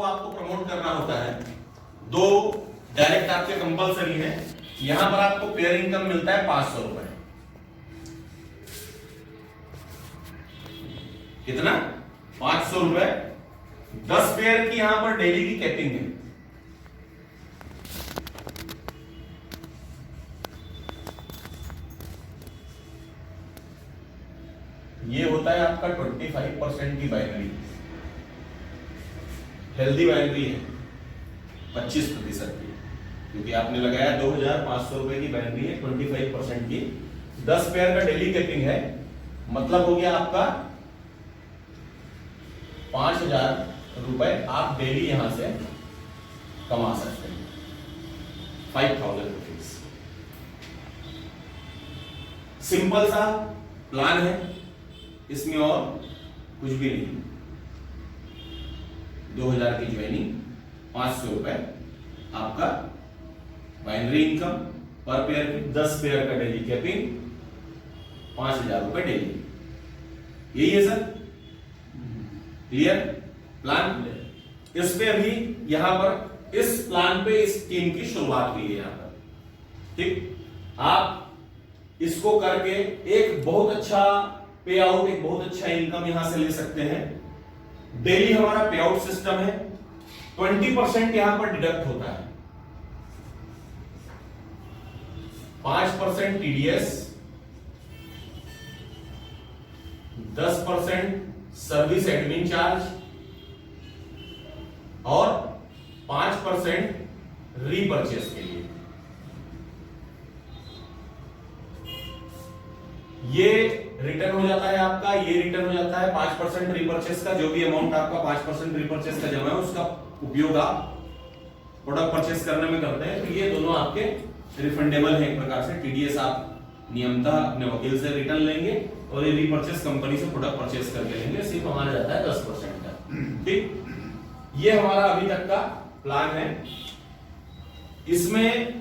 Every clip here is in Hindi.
आपको प्रमोट करना होता है, दो डायरेक्ट आपके कंपलसरी है। यहां पर आपको पेयर इनकम मिलता है 500 रुपए। कितना? 500 रुपए। 10 पेयर की यहां पर डेली की कैपिंग है। ये होता है आपका 25% की बाइनरी, हेल्दी बाइनरी है 25% की, क्योंकि आपने लगाया 2500 रुपए की बाइनरी है, 25% की 10 पेयर का डेली कैपिंग है, मतलब हो गया आपका 5000 रुपए आप डेली यहां से कमा सकते हैं, 5000 रुपीज। सिंपल सा प्लान है, इसमें और कुछ भी नहीं। 2000 की ज्वाइनिंग, 500 रुपए आपका बाइनरी इनकम पर पेयर की, 10 पेयर का डेली कैपिंग, 5000 रुपए डेली। यही है सर, क्लियर प्लान? इस पे अभी यहां पर इस प्लान पे इस स्कीम की शुरुआत हुई है यहां पर, ठीक। आप इसको करके एक बहुत अच्छा पे आउट, एक बहुत अच्छा इनकम यहां से ले सकते हैं। डेली हमारा पे आउट सिस्टम है, 20% यहां पर डिडक्ट होता है, 5% टीडीएस, 10% सर्विस एडमिन चार्ज और 5% रीपर्चेस के लिए। ये रिटर्न हो जाता है आपका, ये रिटर्न हो जाता है 5% रीपर्चेस का। जो भी अमाउंट आपका 5% रीपर्चेस का जमा है उसका उपयोग आप प्रोडक्ट परचेस करने में करते हैं, तो ये दोनों आपके रिफंडेबल है एक प्रकार से। टीडीएस आप नियमतः अपने वकील से रिटर्न लेंगे और ये रीपर्चेस कंपनी से प्रोडक्ट परचेस करके लेंगे, सिर्फ हमारा जाता है 10% का, ठीक। ये हमारा अभी तक का प्लान है। इसमें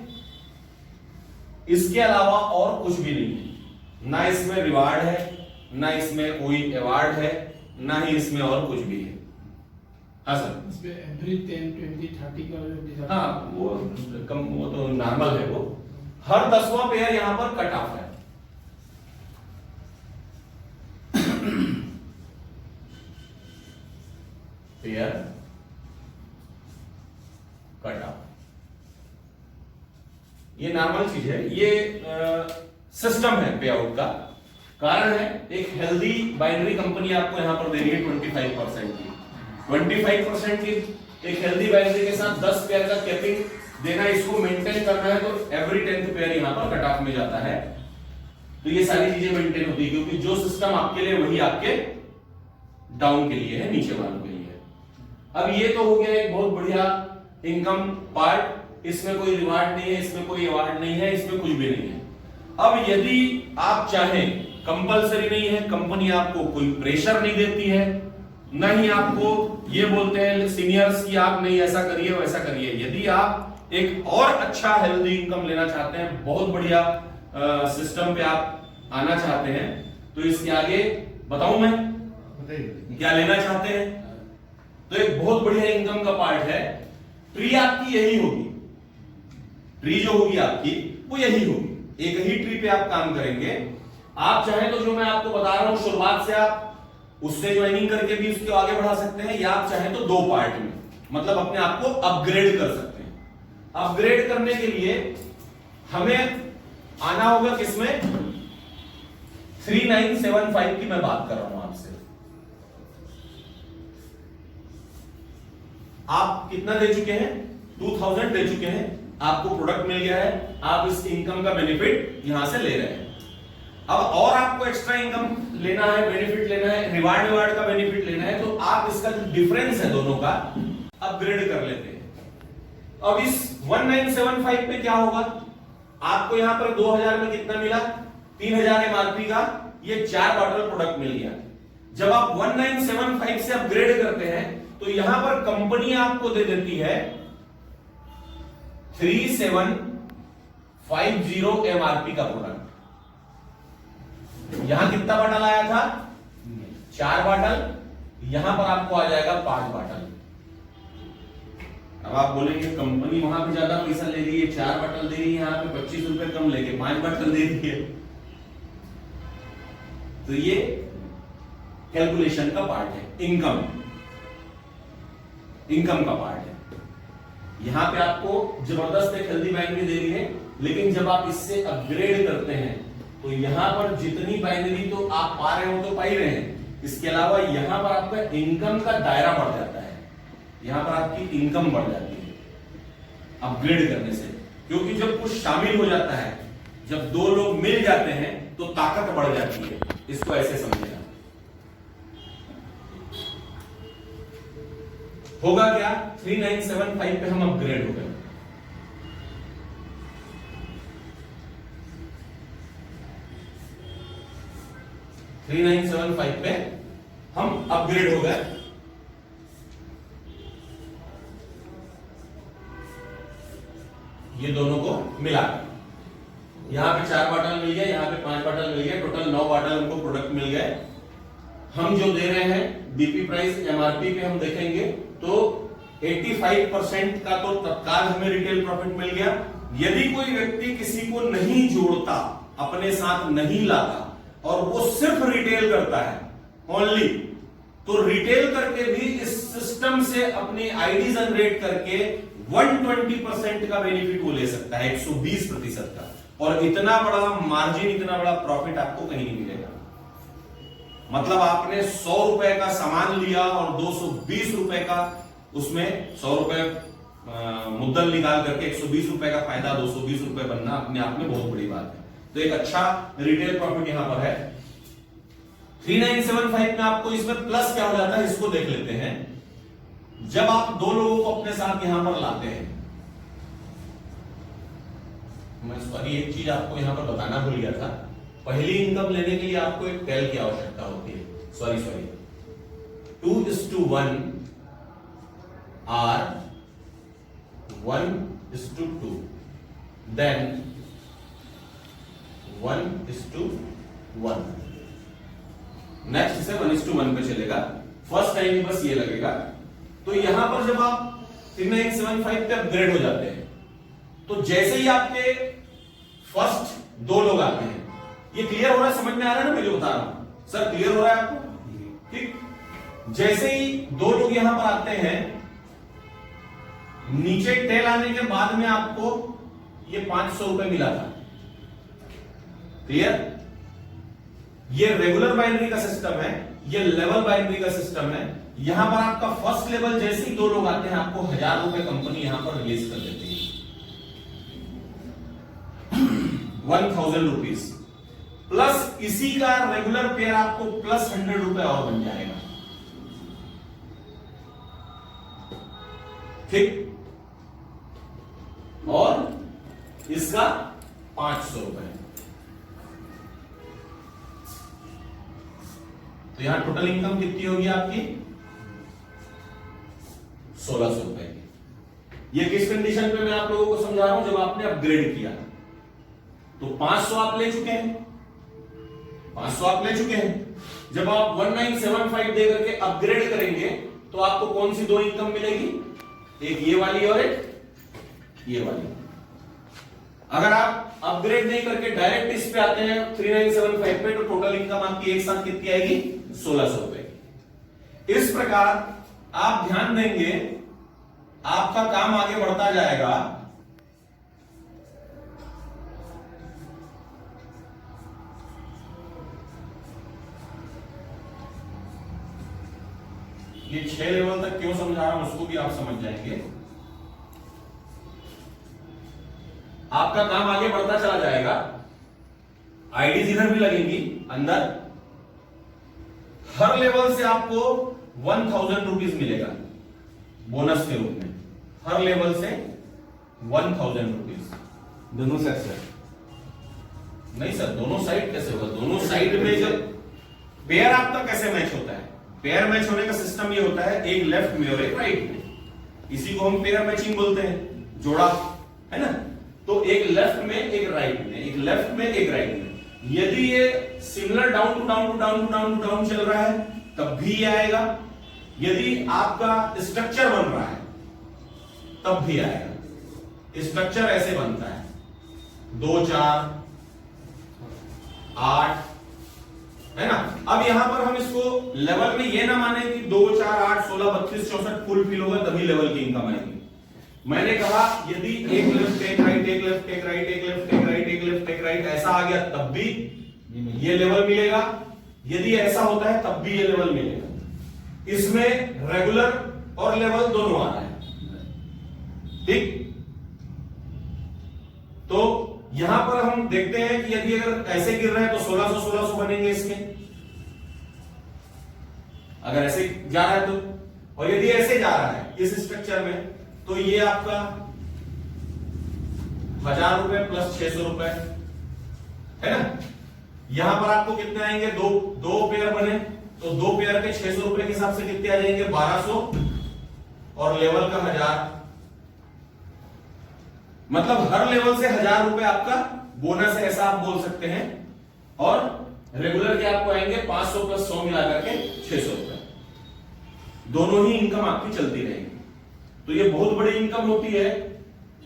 इसके अलावा और कुछ भी नहीं है, ना इसमें रिवार्ड है, ना इसमें कोई अवार्ड है, ना ही इसमें और कुछ भी है। हाँ सर, इसमें एवरी 10, 20, 30 का, हाँ वो तो नॉर्मल है। वो हर 10वां पेयर यहां पर कट ऑफ है। पेयर कट ऑफ, ये नॉर्मल चीज है, ये सिस्टम है पे आउट का। कारण है एक हेल्दी बाइनरी कंपनी आपको यहां पर दे रही है 25% की, 25% की एक हेल्दी बाइनरी के साथ 10 पेयर का कैपिंग देना, इसको मेंटेन करना है तो एवरी 10th पेयर यहां पर कट ऑफ में जाता है। तो ये सारी चीजें मेंटेन होती है, क्योंकि जो सिस्टम आपके लिए वही आपके डाउन के लिए है, नीचे वालों के लिए। अब ये तो हो गया एक बहुत बढ़िया इनकम पार्ट, इसमें कोई रिवार्ड नहीं है, इसमें कोई अवार्ड नहीं है, इसमें कुछ भी नहीं है। अब यदि आप चाहें, कंपलसरी नहीं है, कंपनी आपको कोई प्रेशर नहीं देती है, ना ही आपको ये बोलते हैं सीनियर्स की आप नहीं ऐसा करिए वैसा करिए। यदि आप एक और अच्छा हेल्दी इनकम लेना चाहते हैं, बहुत बढ़िया सिस्टम पे आप आना चाहते हैं, तो इसके आगे बताऊं मैं क्या लेना चाहते हैं, तो एक बहुत बढ़िया इनकम का पार्ट है। ट्री आपकी यही होगी, ट्री जो होगी आपकी वो यही होगी, एक ही ट्री पे आप काम करेंगे। आप चाहें तो जो मैं आपको बता रहा हूं शुरुआत से आप उससे ज्वाइनिंग करके भी उसको आगे बढ़ा सकते हैं, या आप चाहें तो 2 पार्ट में, मतलब अपने आप को अपग्रेड कर सकते हैं। अपग्रेड करने के लिए हमें आना होगा किसमें, 3975 की मैं बात कर रहा हूं आपसे। आप कितना दे चुके हैं, 2000 दे चुके हैं, आपको प्रोडक्ट मिल गया है, आप इस इनकम का बेनिफिट यहां से ले रहे हैं। अब और आपको एक्स्ट्रा इनकम लेना है, बेनिफिट लेना है, रिवार्ड का बेनिफिट लेना है, तो आप इसका जो डिफरेंस है दोनों का अपग्रेड कर लेते हैं। अब इस 1975 पे क्या होगा, आपको यहां पर 2000 में कितना मिला, 3000 एमआरपी का ये 4 बॉटल प्रोडक्ट मिल गया। जब आप 1975 से अपग्रेड करते हैं तो यहां पर कंपनी आपको दे देती है 3750 एमआरपी का प्रोडक्ट। यहां कितना बॉटल आया था, 4 बॉटल, यहां पर आपको आ जाएगा 5 बॉटल। अब आप बोलेंगे कंपनी वहां पे ज्यादा पैसा ले रही है, 4 बॉटल दे रही है, यहाँ पे 25 रुपए कम लेके 5 बॉटल दे रही है। तो ये कैलकुलेशन का पार्ट है, इनकम का पार्ट है। यहां पे आपको जबरदस्त एक हेल्दी बाइनरी दे रही है, लेकिन जब आप इससे अपग्रेड करते हैं तो यहां पर जितनी बाइनरी तो आप पा रहे हो तो पा ही रहे हैं, इसके अलावा यहां पर आपका इनकम का दायरा बढ़ जाता है, यहां पर आपकी इनकम बढ़ जाती है अपग्रेड करने से। क्योंकि जब कुछ शामिल हो जाता है, जब दो लोग मिल जाते हैं तो ताकत बढ़ जाती है, इसको ऐसे समझेगा। होगा क्या, 3975 पे हम अपग्रेड हो गए। पे हम अपग्रेड हो गए। ये दोनों को मिला, यहां पे 4 बॉटल मिल गया, यहां पे 5 बॉटल मिल गया, टोटल 9 बॉटल हमको प्रोडक्ट मिल गए। हम जो दे रहे हैं बीपी प्राइस एमआरपी पे हम देखेंगे तो 85% का तो तत्काल हमें रिटेल प्रॉफिट मिल गया। यदि कोई व्यक्ति किसी को नहीं जोड़ता, अपने साथ नहीं लाता और वो सिर्फ रिटेल करता है ओनली, तो रिटेल करके भी इस सिस्टम से अपनी आईडी जनरेट करके 120% का बेनिफिट वो ले सकता है, 120% का। और इतना बड़ा मार्जिन, इतना बड़ा प्रॉफिट आपको कहीं नहीं मिलेगा। मतलब आपने 100 रुपए का सामान लिया और 220 रुपए का, उसमें 100 रुपए मुद्दल निकाल करके 120 रुपए का फायदा 220 रुपए बनना अपने आप में बहुत बड़ी बात है। तो एक अच्छा रिटेल प्रॉफिट यहां पर है। 3975 में आपको इसमें प्लस क्या हो जाता है, इसको देख लेते हैं। जब आप दो लोगों को अपने साथ यहां पर लाते हैं, मैं सॉरी एक चीज आपको यहां पर बताना भूल गया था, पहली इनकम लेने के लिए आपको एक टेल की आवश्यकता होती है। Sorry 2:1 or 1:2, then 1:1। नेक्स्ट से 1:1 पे चलेगा। फर्स्ट टाइम ही बस ये लगेगा। तो यहां पर जब आप 3975 पे अपग्रेड हो जाते हैं, तो जैसे ही आपके फर्स्ट दो लोग आते हैं, ये क्लियर हो रहा है, समझ में आ रहा है ना मैं जो बता रहा हूं? सर क्लियर हो रहा है आपको? ठीक। जैसे ही दो लोग यहां पर आते हैं, नीचे टेल आने के बाद में आपको ये 500 रुपए मिला था। क्लियर? ये रेगुलर बाइनरी का सिस्टम है, ये लेवल बाइनरी का सिस्टम है। यहां पर आपका फर्स्ट लेवल जैसे ही दो लोग आते हैं, आपको 1000 रुपए कंपनी यहां पर रिलीज कर देती है, 1000 रुपीज प्लस इसी का रेगुलर पेयर आपको प्लस 100 रुपए और बन जाएगा। ठीक। और इसका 500 रुपए। तो यहां टोटल इनकम कितनी होगी आपकी? 1600 रुपए की। ये किस कंडीशन पे मैं आप लोगों को समझा रहा हूं? जब आपने अपग्रेड किया तो 500 आप ले चुके हैं, 500 आप ले चुके हैं। जब आप 1975 दे करके अपग्रेड करेंगे तो आपको कौन सी दो इनकम मिलेगी? एक ये वाली और एक ये वाली। अगर आप अपग्रेड नहीं करके डायरेक्ट इस पे आते हैं 3975 पे, तो टोटल इनकम आपकी एक साथ कितनी आएगी? 1600 रुपए। इस प्रकार आप ध्यान देंगे, आपका काम आगे बढ़ता जाएगा। ये 6 लेवल तक क्यों समझा रहा हूं उसको भी आप समझ जाएंगे। आपका काम आगे बढ़ता चला जाएगा, आईडीज इधर भी लगेंगी अंदर। हर लेवल से आपको 1000 रुपीज मिलेगा बोनस के रूप में, हर लेवल से 1000 रुपीज। दोनों साइड से नहीं सर, दोनों साइड कैसे होगा? दोनों साइड में जब पेयर आपका कैसे मैच होता है? पेयर मैच होने का सिस्टम ये होता है, एक लेफ्ट में और एक राइट में। इसी को हम पेयर मैचिंग बोलते हैं, जोड़ा, है ना? तो एक लेफ्ट में एक राइट में, एक लेफ्ट में एक राइट में। यदि ये similar down to down to down to down to down चल रहा है तब भी ये आएगा। यदि आपका स्ट्रक्चर बन रहा है तब भी आएगा। स्ट्रक्चर ऐसे बनता है 2 4 8, है ना। अब यहां पर हम इसको लेवल में ये ना माने कि 2 4 8 16 32 64 फुल फिल होगा तभी लेवल की इनकम आएगी। मैंने कहा यदि एक लेफ्ट एक राइट एक लेफ्ट एक राइट एक लेफ्ट एक राइट एक लेफ्ट एक राइट ऐसा आ गया तब भी ये लेवल मिलेगा, यदि ऐसा होता है तब भी ये लेवल मिलेगा। इसमें रेगुलर और लेवल दोनों आ रहे हैं, ठीक। तो यहां पर हम देखते हैं कि यदि अगर ऐसे गिर रहे हैं तो 1600 1600 बनेंगे इसके, अगर ऐसे जा रहा है तो। और यदि ऐसे जा रहा है इस स्ट्रक्चर में तो ये आपका 1000 रुपए प्लस 600 रुपए, है ना। यहां पर आपको कितने आएंगे, दो पेयर बने तो 2 पेयर के 600 रुपए के हिसाब से कितने आ जाएंगे 1200 और लेवल का 1000, मतलब हर लेवल से 1000 रुपए आपका बोनस है, ऐसा आप बोल सकते हैं। और रेगुलर के आपको आएंगे 500 प्लस 100 मिला करके 600 रुपए, दोनों ही इनकम आपकी चलती रहेगी। तो ये बहुत बड़ी इनकम होती है।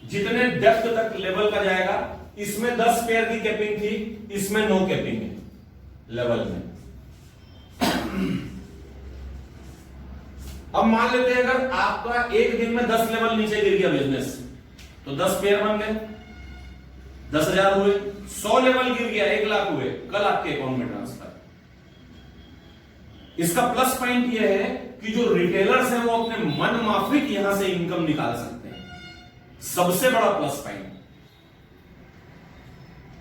जितने डेप्थ तक लेवल का जाएगा, इसमें 10 पेयर की कैपिंग थी, इसमें 9 कैपिंग है लेवल में। अब मान लेते हैं अगर आपका एक दिन में 10 लेवल नीचे गिर गया बिजनेस, तो 10 पेयर बन गए, 10,000 हुए। 100 लेवल गिर गया 1 लाख हुए, कल आपके अकाउंट में ट्रांसफर। इसका प्लस पॉइंट यह है कि जो रिटेलर्स हैं वो अपने मन माफिक यहां से इनकम निकाल सकते हैं, सबसे बड़ा प्लस पॉइंट।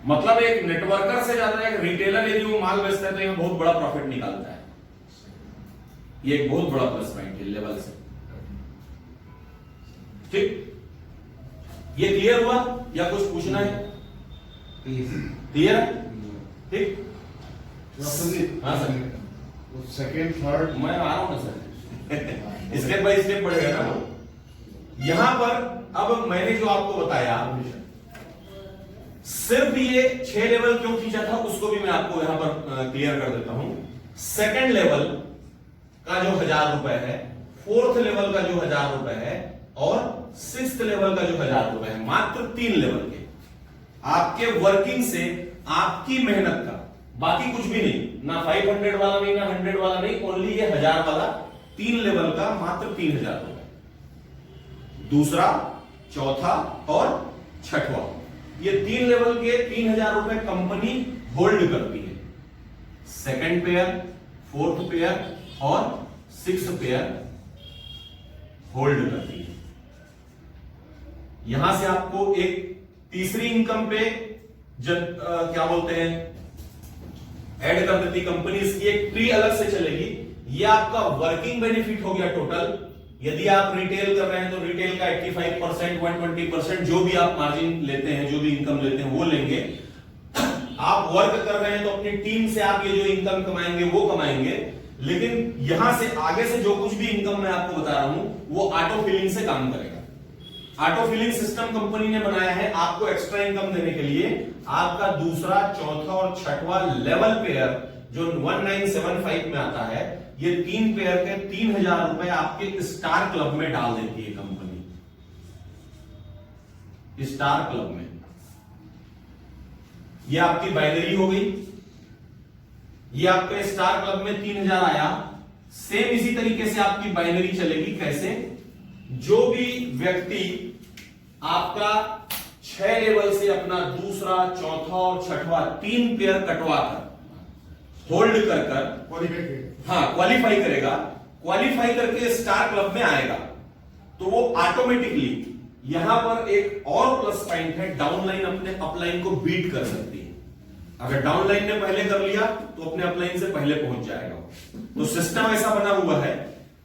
मतलब एक नेटवर्कर से ज्यादा एक रिटेलर यदि वो माल बेचता है तो यहां बहुत बड़ा प्रॉफिट निकालता है। ये एक बहुत बड़ा प्लस पॉइंट है लेवल से, ठीक। ये क्लियर हुआ या कुछ पूछना है? क्लियर, ठीक। हाँ सर, सेकेंड थर्ड मैं आ रहा हूं ना सर, स्टेप बाय स्टेप बढ़ेगा ना। यहां पर अब मैंने जो आपको बताया, सिर्फ ये 6 लेवल क्यों खींचा था उसको भी मैं आपको यहां पर क्लियर कर देता हूं। सेकंड लेवल का जो 1000 रुपए है, 4th लेवल का जो 1000 रुपए है और 6th लेवल का जो 1000 रुपए है, मात्र 3 लेवल के आपके वर्किंग से, आपकी मेहनत का, बाकी कुछ भी नहीं, ना 500 वाला नहीं, ना 100 वाला नहीं, ओनली ये 1000 वाला 3 लेवल का मात्र 3000 रुपए। दूसरा, चौथा और छठवां, ये 3 लेवल के 3000 रुपए कंपनी होल्ड करती है। सेकंड पेयर, 4th पेयर और 6th पेयर होल्ड करती है। यहां से आपको एक तीसरी इनकम पे क्या बोलते हैं, ऐड कर देती कंपनी। इसकी एक ट्री अलग से चलेगी। ये आपका वर्किंग बेनिफिट हो गया टोटल। यदि आप रिटेल कर रहे हैं तो रिटेल का 85%, 120% जो भी आप मार्जिन लेते हैं, जो भी इनकम लेते हैं वो लेंगे। आप वर्क कर रहे हैं तो अपनी टीम से आप ये जो इनकम कमाएंगे वो कमाएंगे। लेकिन यहां से आगे से जो कुछ भी इनकम मैं आपको बता रहा हूं वो ऑटो फिलिंग से काम करेगा। ऑटो फिलिंग सिस्टम कंपनी ने बनाया है आपको एक्स्ट्रा इनकम देने के लिए। आपका दूसरा, चौथा और छठवां लेवल पेयर जो 1975 में आता है, ये 3 पेयर के 3000 रुपए आपके स्टार क्लब में डाल देती है कंपनी, स्टार क्लब में। ये आपकी बाइनरी हो गई। ये आपके स्टार क्लब में 3000 आया। सेम इसी तरीके से आपकी बाइनरी चलेगी। कैसे? जो भी व्यक्ति आपका 6 लेवल से अपना दूसरा, चौथा और छठवां 3 पेयर कटवा कर, होल्ड कर क्वालिफाई करेगा, क्वालिफाई करके स्टार क्लब में आएगा, तो वो ऑटोमेटिकली यहां पर एक और प्लस पॉइंट है, डाउनलाइन अपने अपलाइन को बीट कर सकती है। अगर डाउनलाइन ने पहले कर लिया तो अपने अपलाइन से पहले पहुंच जाएगा। तो सिस्टम ऐसा बना हुआ है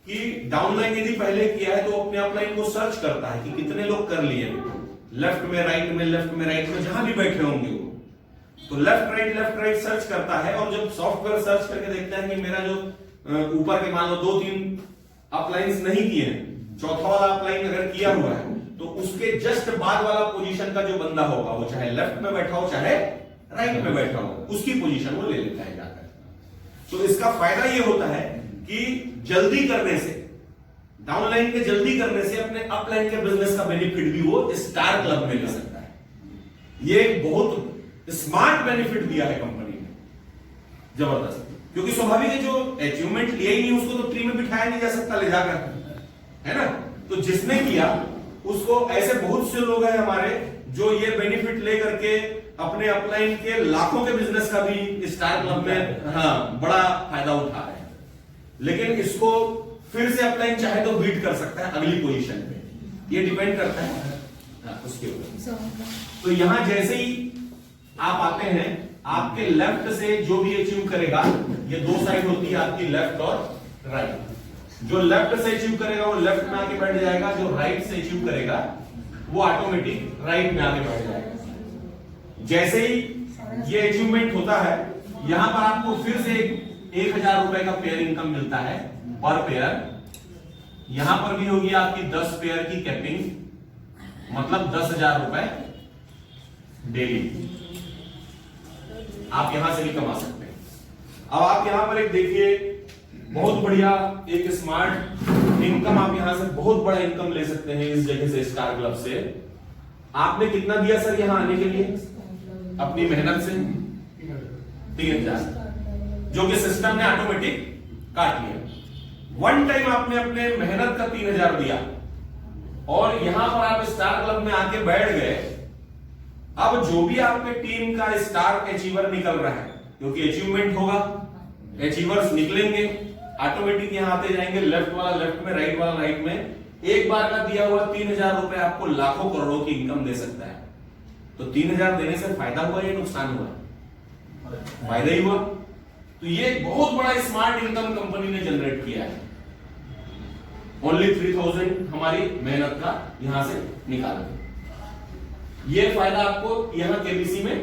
कि डाउनलाइन यदि पहले किया है तो अपने अपलाइन को सर्च करता है कि कितने लोग कर लिए, लेफ्ट में, राइट में, लेफ्ट में, राइट में, जहां भी बैठे होंगे वो, तो लेफ्ट राइट सर्च करता है। और जब सॉफ्टवेयर सर्च करके देखता है कि मेरा जो ऊपर के मान लो 2-3 अपलाइंस नहीं किए हैं, चौथा वाला अपलाइन अगर किया हुआ है, तो उसके जस्ट बाद वाला पोजीशन का जो बंदा होगा, वो चाहे लेफ्ट में बैठा हो चाहे राइट में बैठा हो, उसकी पोजीशन वो ले लेता है जाकर। तो इसका फायदा ये होता है कि जल्दी करने से, डाउनलाइन के जल्दी करने से अपने अपलाइन के बिजनेस का बेनिफिट भी वो स्टार क्लब में ले सकता है। ये एक बहुत स्मार्ट बेनिफिट दिया है कंपनी ने, जबरदस्त। क्योंकि स्वाभाविक है, जो अचीवमेंट लिया ही नहीं उसको तो ट्री में बिठाया नहीं जा सकता ले जाकर, है ना। तो जिसने किया उसको, ऐसे बहुत से लोग हैं हमारे जो ये बेनिफिट लेकर के अपने अपलाइन के लाखों के बिजनेस का भी स्टार क्लब में बड़ा फायदा उठा रहे हैं। लेकिन इसको फिर से अपलाइन चाहे तो बीट कर सकता है अगली पोजीशन पे, ये डिपेंड करता है उसके ऊपर। तो यहां जैसे ही आप आते हैं, आपके लेफ्ट से जो भी अचीव करेगा, ये दो साइड होती है आपकी, लेफ्ट और राइट। जो लेफ्ट से अचीव करेगा वो लेफ्ट में आके बैठ जाएगा, जो राइट से अचीव करेगा वो ऑटोमेटिक राइट में आके बैठ जाएगा। जैसे ही ये अचीवमेंट होता है, यहां पर आपको फिर से 1000 रुपए का पेयर इनकम मिलता है पर पेयर। यहां पर भी होगी आपकी 10 पेयर की कैपिंग, मतलब 10,000 रुपए डेली आप यहां से भी कमा सकते हैं। अब आप यहां पर एक देखिए, बहुत बढ़िया एक स्मार्ट इनकम, आप यहां से बहुत बड़ा इनकम ले सकते हैं इस जगह से, स्टार क्लब से। आपने कितना दिया सर यहां आने के लिए अपनी मेहनत से? 3000, जो कि सिस्टम ने ऑटोमेटिक काट लिया। वन टाइम आपने अपने मेहनत का 3000 दिया और यहां पर आप स्टार क्लब में आके बैठ गए। अब जो भी आपके टीम का स्टार अचीवर निकल रहा है, क्योंकि अचीवमेंट होगा, अचीवर्स निकलेंगे, ऑटोमेटिक यहां आते जाएंगे, लेफ्ट वाला लेफ्ट में, राइट वाला राइट में। एक बार का दिया हुआ 3000 रुपए आपको लाखों करोड़ों की इनकम दे सकता है। तो 3000 देने से फायदा हुआ या नुकसान हुआ? फायदा ही हुआ। तो ये बहुत बड़ा स्मार्ट इनकम कंपनी ने जनरेट किया है। ओनली 3000 हमारी मेहनत का यहां से निकाला। ये फायदा आपको यहां केबीसी में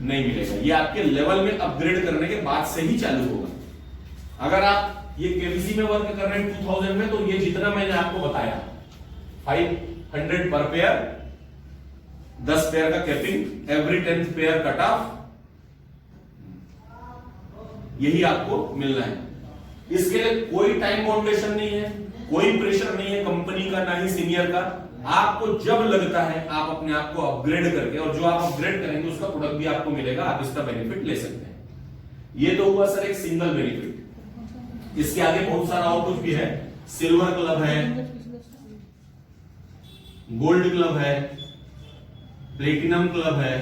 नहीं मिलेगा, ये आपके लेवल में अपग्रेड करने के बाद से ही चालू होगा। अगर आप ये केबीसी में वर्क कर रहे हैं 2000 में, तो ये जितना मैंने आपको बताया 500 पर पेयर, 10 पेयर का capping, every 10th pair cut off, यही आपको मिलना है। इसके लिए कोई टाइम बाउंडेशन नहीं है, कोई प्रेशर नहीं है कंपनी का, ना ही सीनियर का। आपको जब लगता है आप अपने आप को अपग्रेड करके, और जो आप अपग्रेड करेंगे उसका प्रोडक्ट भी आपको मिलेगा, आप इसका बेनिफिट ले सकते हैं। ये तो हुआ सर एक सिंगल बेनिफिट। इसके आगे बहुत सारा और कुछ भी है। सिल्वर क्लब है, गोल्ड क्लब है, प्लेटिनम क्लब है,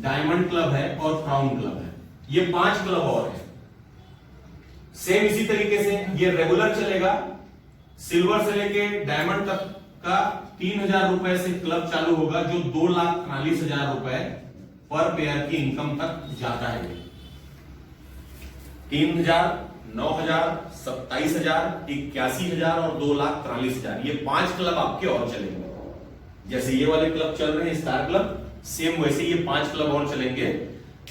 डायमंड क्लब है और क्राउन क्लब है। ये 5 क्लब और है। सेम इसी तरीके से ये रेगुलर चलेगा, सिल्वर से लेके डायमंड तक का 3000 रुपए से क्लब चालू होगा, जो 2,40,000 रुपए पर पेयर की इनकम तक जाता है। 3000, 9,000, 27,000, 81,000 और 2,43,000, ये 5 क्लब आपके और चलेंगे। जैसे ये वाले क्लब चल रहे हैं स्टार क्लब, सेम वैसे ये 5 क्लब और चलेंगे,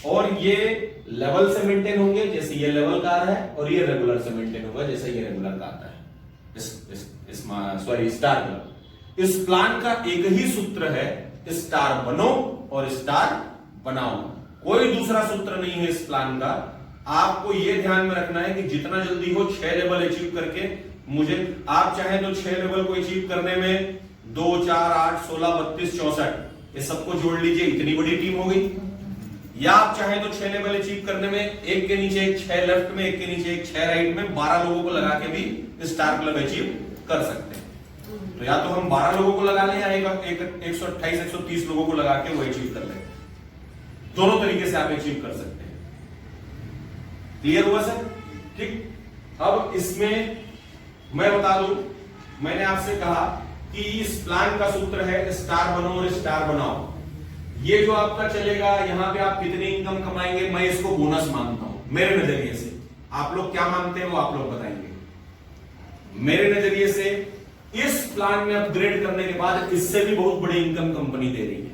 और ये लेवल से मेंटेन होंगे, जैसे ये लेवल का आ रहा है, और ये रेगुलर से मेंटेन होगा, जैसे ये रेगुलर का आता है। Star club. इस प्लान का एक ही सूत्र है, स्टार बनो और स्टार बनाओ। कोई दूसरा सूत्र नहीं है इस प्लान का। आपको यह ध्यान में रखना है कि जितना जल्दी हो 6 लेवल अचीव करके, मुझे आप चाहे तो 6 लेवल को अचीव करने में 2, 4, 8, 16, 32, 64 ये सबको जोड़ लीजिए, इतनी बड़ी टीम हो गई। या आप चाहे तो 6 लेवल अचीव करने में एक के नीचे एक, 6 लेफ्ट में, एक के नीचे एक, 6 राइट में, 12 लोगों को लगा के भी स्टार क्लब अचीव कर सकते हैं। तो या तो हम 12 लोगों को लगा लें, या 128, 130 लोगों को लगा के वो अचीव कर लें। दोनों तरीके से आप अचीव कर सकते हैं। क्लियर हुआ सर? ठीक। अब इसमें मैं बता दूं, मैंने आपसे कहा कि इस प्लान का सूत्र है स्टार बनो और स्टार बनाओ। ये जो आपका चलेगा, यहां पे आप कितनी इनकम कमाएंगे, मैं इसको बोनस मानता हूं मेरे नजरिए से। आप लोग क्या मानते हैं वो आप लोग बताएंगे। मेरे नजरिए से इस प्लान में अपग्रेड करने के बाद इससे भी बहुत बड़ी इनकम कंपनी दे रही है।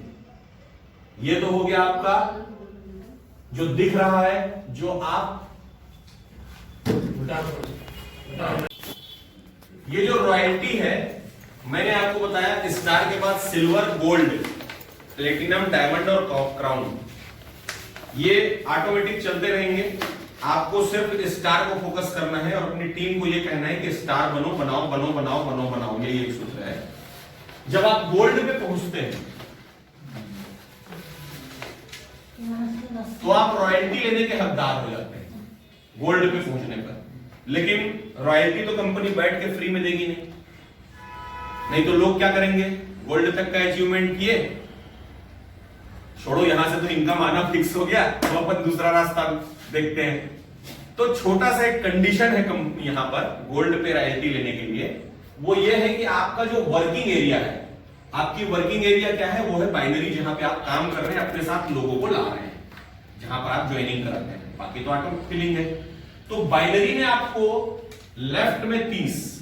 ये तो हो गया आपका जो दिख रहा है, जो आप ये जो रॉयल्टी है, मैंने आपको बताया स्टार के बाद सिल्वर, गोल्ड, प्लेटिनम, डायमंड और क्राउन, ये ऑटोमेटिक चलते रहेंगे। आपको सिर्फ स्टार को फोकस करना है और अपनी टीम को यह कहना है कि स्टार बनो, बनाओ बनो बनाओ बनो बनाओ, यही एक सूत्र है। जब आप गोल्ड पे पहुंचते हैं तो आप रॉयल्टी लेने के हकदार हो जाते हैं गोल्ड पे पहुंचने पर, लेकिन रॉयल्टी तो कंपनी बैठ के फ्री में देगी नहीं तो लोग क्या करेंगे, गोल्ड तक का अचीवमेंट किए, छोड़ो यहां से तो इनकम आना फिक्स हो गया, तो अपन दूसरा रास्ता देखते हैं। तो छोटा सा एक कंडीशन है यहां पर गोल्ड पे रॉयल्टी लेने के लिए, वो ये है कि आपका जो वर्किंग एरिया है, आपकी वर्किंग एरिया क्या है, वो है बाइनरी, जहां पे आप काम कर रहे हैं, अपने साथ लोगों को ला रहे हैं, जहां पर आप ज्वाइनिंग कराते हैं, बाकी तो ऑटो फिलिंग है। तो बाइनरी में आपको लेफ्ट में 30,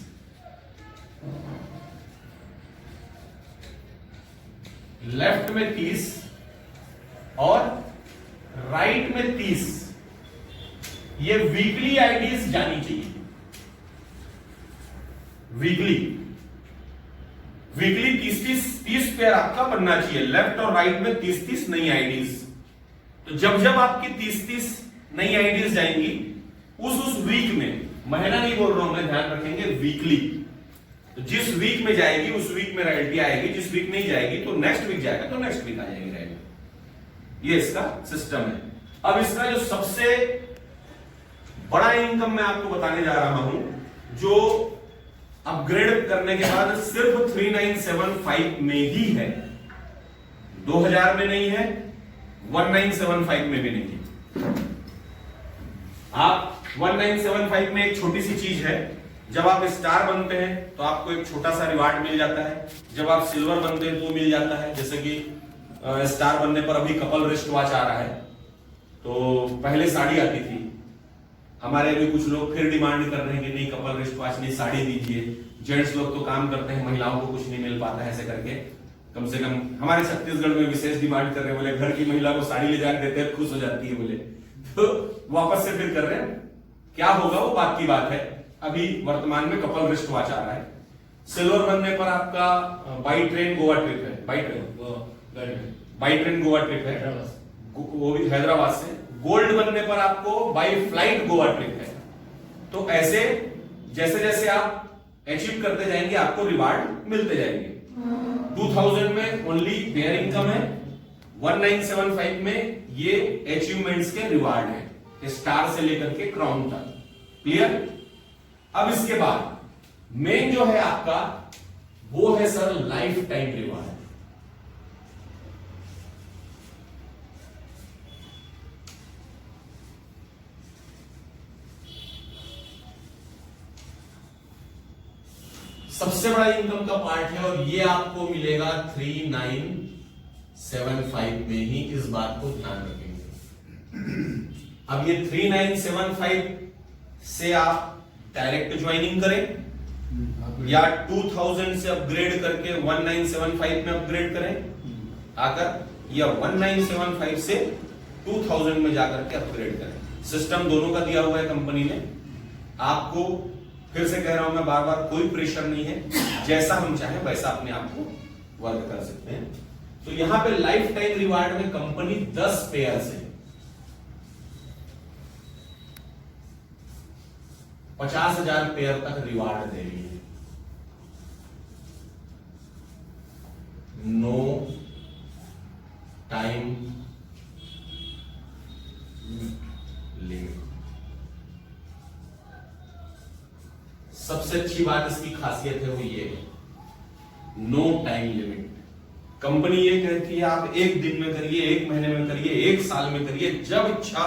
लेफ्ट में 30 और राइट में 30, ये वीकली आईडीज जानी चाहिए। वीकली 30 पेयर आपका बनना चाहिए, लेफ्ट और राइट में 30 नई आईडीज। तो जब आपकी 30 नई आईडीज जाएंगी उस वीक में, महीना नहीं बोल रहा हूं मैं, ध्यान रखेंगे वीकली, तो जिस वीक में जाएगी उस वीक में रॉयल्टी आएगी, जिस वीक नहीं जाएगी तो नेक्स्ट वीक जाएगा तो नेक्स्ट वीक आ जाएगी रॉयल्टी। ये इसका सिस्टम है। अब इसका जो सबसे बड़ा इनकम मैं आपको बताने जा रहा हूं, जो अपग्रेड करने के बाद सिर्फ 3975 में ही है, 2000 में नहीं है, 1975 में भी नहीं। आप 1975 में एक छोटी सी चीज है, जब आप स्टार बनते हैं तो आपको एक छोटा सा रिवार्ड मिल जाता है, जब आप सिल्वर बनते हैं तो मिल जाता है। जैसे कि स्टार बनने पर अभी कपल रिस्ट वॉच आ रहा है, तो पहले साड़ी आती थी, हमारे भी कुछ लोग फिर डिमांड कर रहे हैं कि नहीं कपल रिस्ट वॉच नहीं, साड़ी दीजिए। जेंट्स लोग तो काम करते हैं, महिलाओं को कुछ नहीं मिल पाता है, ऐसे करके कम से कम हमारे छत्तीसगढ़ में विशेष डिमांड कर रहे हैं, बोले घर की महिला को साड़ी ले जाकर देते हैं, खुश हो जाती है बोले, तो वापस से फिर कर रहे हैं। क्या होगा वो बात की बात है, अभी वर्तमान में कपल रिस्ट वॉच आ रहा है। सिल्वर बनने पर आपका बाई ट्रेन गोवा ट्रिप है, बाई ट्रेन गोवा ट्रिप है, वो भी हैदराबाद से। गोल्ड बनने पर आपको बाई फ्लाइट गोवा ट्रिप है। तो ऐसे जैसे जैसे आप अचीव करते जाएंगे आपको रिवार्ड मिलते जाएंगे। 2000 में ओनली पेयर इनकम है, 1975 में ये अचीवमेंट्स के रिवार्ड है, स्टार से लेकर के क्राउन तक। क्लियर? अब इसके बाद मेन जो है आपका वो है सर लाइफ टाइम रिवार्ड। सबसे बड़ा इनकम का पार्ट है और ये आपको मिलेगा 3975 में ही, इस बात को ध्यान रखेंगे। अब ये 3975 से आप डायरेक्ट ज्वाइनिंग करें या 2000 से अपग्रेड करके 1975 में अपग्रेड करें आकर, या 1975 से 2000 में जाकर के अपग्रेड करें। सिस्टम दोनों का दिया हुआ है कंपनी ने आपको। फिर से कह रहा हूं मैं बार बार, कोई प्रेशर नहीं है, जैसा हम चाहें वैसा अपने आप को वर्क कर सकते हैं। तो यहां पे लाइफ टाइम रिवार्ड में कंपनी 10 पेयर से 50,000 पेयर तक रिवार्ड दे रही है। No time limit. सबसे अच्छी बात इसकी खासियत है वो ये है, नो टाइम लिमिट। कंपनी ये कहती है आप एक दिन में करिए, एक महीने में करिए, एक साल में करिए, जब इच्छा।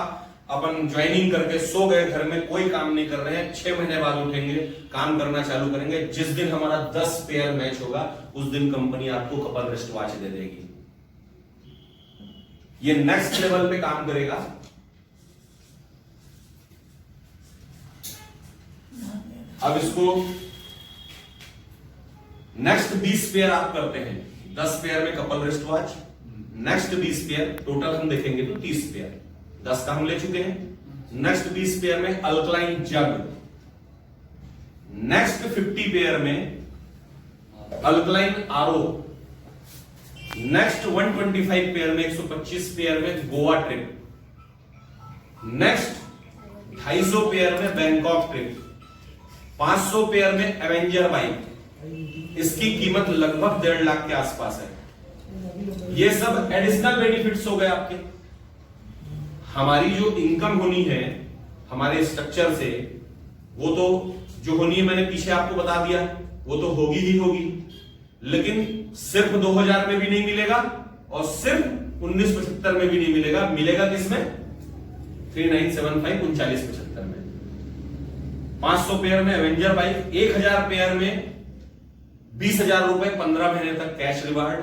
अपन ज्वाइनिंग करके सो गए घर में, कोई काम नहीं कर रहे हैं, 6 महीने बाद उठेंगे, काम करना चालू करेंगे। जिस दिन हमारा 10 पेयर मैच होगा उस दिन कंपनी आपको कपल रिस्ट वॉच दे देगी। ये नेक्स्ट लेवल पे काम करेगा। अब इसको नेक्स्ट 20 पेयर आप करते हैं, 10 पेयर में couple wrist watch, next 20 pair, total हम देखेंगे तो 30 पेयर, 10 का हम ले चुके हैं। नेक्स्ट 20 पेयर में अल्कलाइन जग, नेक्स्ट 50 पेयर में अल्कलाइन आरओ, नेक्स्ट 125 पेयर में 125 पेयर में गोवा ट्रिप, नेक्स्ट 250 पेयर में बैंकॉक ट्रिप, 500 पेयर में एवेंजर बाइक, इसकी कीमत लगभग 1.5 लाख के आसपास है। ये सब एडिशनल बेनिफिट्स हो गए आपके। हमारी जो इनकम होनी है हमारे स्ट्रक्चर से, वो तो जो होनी है मैंने पीछे आपको बता दिया, वो तो होगी ही होगी, लेकिन सिर्फ 2000 में भी नहीं मिलेगा और सिर्फ 1975 में भी नहीं मिलेगा। मिलेगा किसमें? 3975 3975 में। 500 पेयर में एवेंजर बाइक, 1000 पेयर में 20,000 रुपए 15 महीने तक कैश रिवार्ड,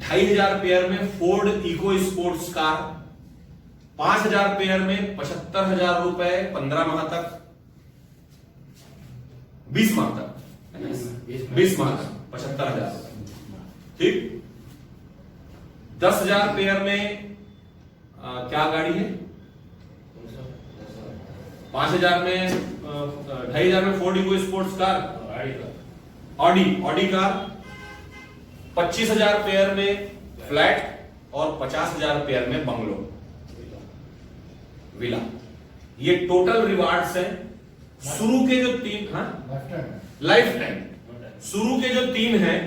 2500 पेयर में Ford eco sports car, 5000 pair में 75,000 रुपए 15 माह तक, 20 माह तक, 20 माह तक 75,000, ठीक। 10,000 पेयर में क्या गाड़ी है? 5,000 में 2,500 में Ford eco sports car, Audi car, 25,000 pair में फ्लैट और 50,000 पेयर में बंगलो विला। ये टोटल रिवार्ड्स हैं। शुरू के जो 3, लाइफ टाइम शुरू के जो 3 हैं,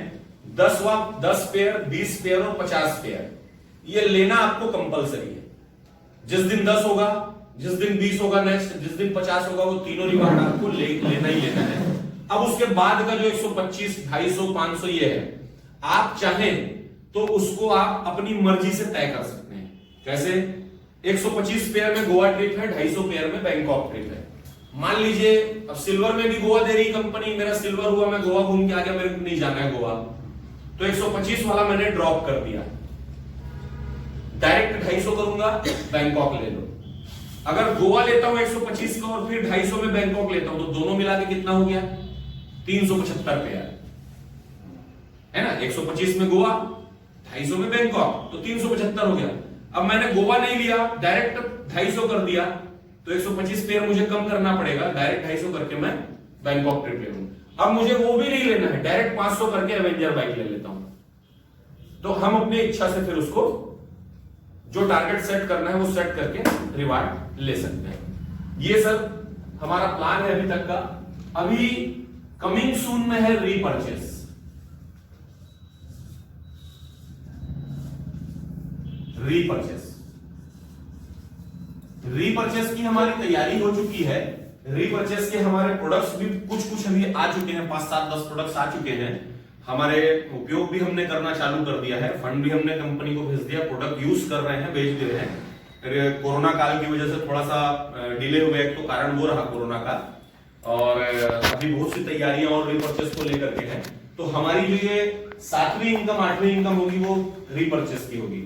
10 पेयर, 20 पेयर और 50 पेयर, ये लेना आपको कंपलसरी है। जिस दिन 10 होगा, जिस दिन 20 होगा नेक्स्ट, जिस दिन 50 होगा, वो तीनों रिवार्ड आपको लेना ही लेना है। अब उसके बाद का जो 125, 250, 500 ये है, आप चाहें तो उसको आप अपनी मर्जी से तय कर सकते हैं। कैसे? 125 पेयर में गोवा ट्रिप है, 250 पेयर में बैंकॉक ट्रिप है। मान लीजिए अब सिल्वर में भी गोवा दे रही कंपनी, मेरा सिल्वर हुआ, मैं गोवा घूम के आ गया, मेरे को नहीं जाना है गोवा, तो 125 वाला मैंने ड्रॉप कर दिया, डायरेक्ट 250 करूंगा, बैंकॉक ले लो। अगर गोवा लेता हूं 125 का और फिर 250 में बैंकॉक लेता हूं, तो दोनों मिला के कितना हो गया? 375 पेयर है ना। 125 में गोवा, 250 में बैंकॉक, तो 375 हो गया। अब मैंने गोवा नहीं लिया, डायरेक्ट 250 कर दिया, तो 125 पेयर मुझे कम करना पड़ेगा, डायरेक्ट 250 करके मैं बैंकॉक ट्रिप ले लूंगा। अब मुझे वो भी नहीं लेना है, डायरेक्ट 500 करके एवेंजर बाइक ले लेता हूं। तो हम अपनी इच्छा से फिर उसको जो टारगेट सेट करना है वो सेट करके रिवार्ड ले सकते हैं। ये सब हमारा प्लान है अभी तक का। अभी कमिंग सून में है रीपर्चेस। रीपर्चेस की हमारी तैयारी हो चुकी है। रीपर्चेस के हमारे प्रोडक्ट्स भी कुछ अभी आ चुके हैं, 5, 7, 10 प्रोडक्ट्स आ चुके हैं। हमारे उपयोग भी हमने करना चालू कर दिया है, फंड भी हमने कंपनी को भेज दिया, प्रोडक्ट यूज कर रहे हैं, बेच दे रहे हैं। कोरोना काल की वजह से थोड़ा सा डिले हो गया, तो कारण वो रहा कोरोना का, और अभी बहुत सी तैयारियां और रीपर्चेस को लेकर के हैं। तो हमारी जो ये 7वीं इनकम 8वीं इनकम होगी वो रीपर्चेस की होगी।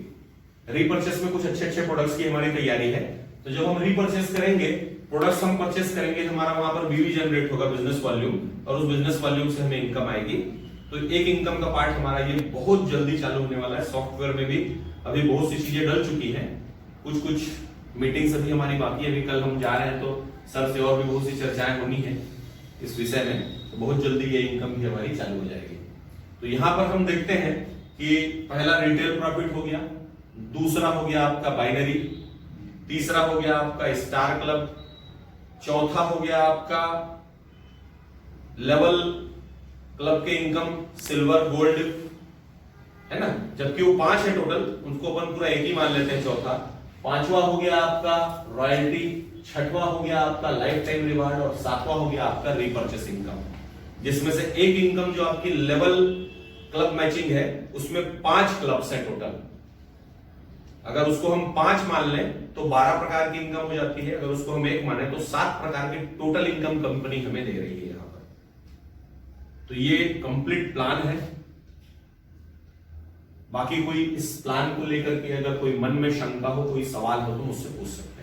रीपर्चेस में कुछ अच्छे प्रोडक्ट्स की हमारी तैयारी है। तो जब हम रीपर्चेस करेंगे, प्रोडक्ट्स हम परचेस करेंगे, हमारा वहां पर बीवी जनरेट होगा, बिजनेस वॉल्यूम, और उस बिजनेस वॉल्यूम से हमें इनकम आएगी। तो एक इनकम का पार्ट हमारा ये बहुत जल्दी चालू होने वाला है। सॉफ्टवेयर में भी अभी बहुत सी चीजें डल चुकी हैं, कुछ मीटिंग्स अभी हमारी बाकी है। अभी कल हम जा रहे हैं, तो सर से और भी बहुत सी चर्चाएं होनी है इस विषय में, तो बहुत जल्दी ये इनकम भी हमारी चालू हो जाएगी। तो यहां पर हम देखते हैं कि पहला रिटेल प्रॉफिट हो गया, दूसरा हो गया आपका बाइनरी, तीसरा हो गया आपका स्टार क्लब, चौथा हो गया आपका लेवल क्लब के इनकम सिल्वर गोल्ड, है ना, जबकि वो 5 है टोटल, उनको अपन पूरा एक ही मान लेते हैं चौथा। पांचवा हो गया आपका रॉयल्टी, छठवां हो गया आपका लाइफ टाइम रिवार्ड, और सातवां हो गया आपका रीपर्चेस इनकम, जिसमें से एक इनकम जो आपकी लेवल क्लब मैचिंग है, उसमें 5 क्लब्स हैं टोटल। अगर उसको हम 5 मान लें तो 12 प्रकार की इनकम हो जाती है, अगर उसको हम 1 माने तो 7 प्रकार की टोटल इनकम कंपनी हमें दे रही है यहां पर। तो ये कंप्लीट प्लान है। बाकी कोई इस प्लान को लेकर के अगर कोई मन में शंका हो, कोई सवाल हो, तो मुझसे पूछ सकते हैं।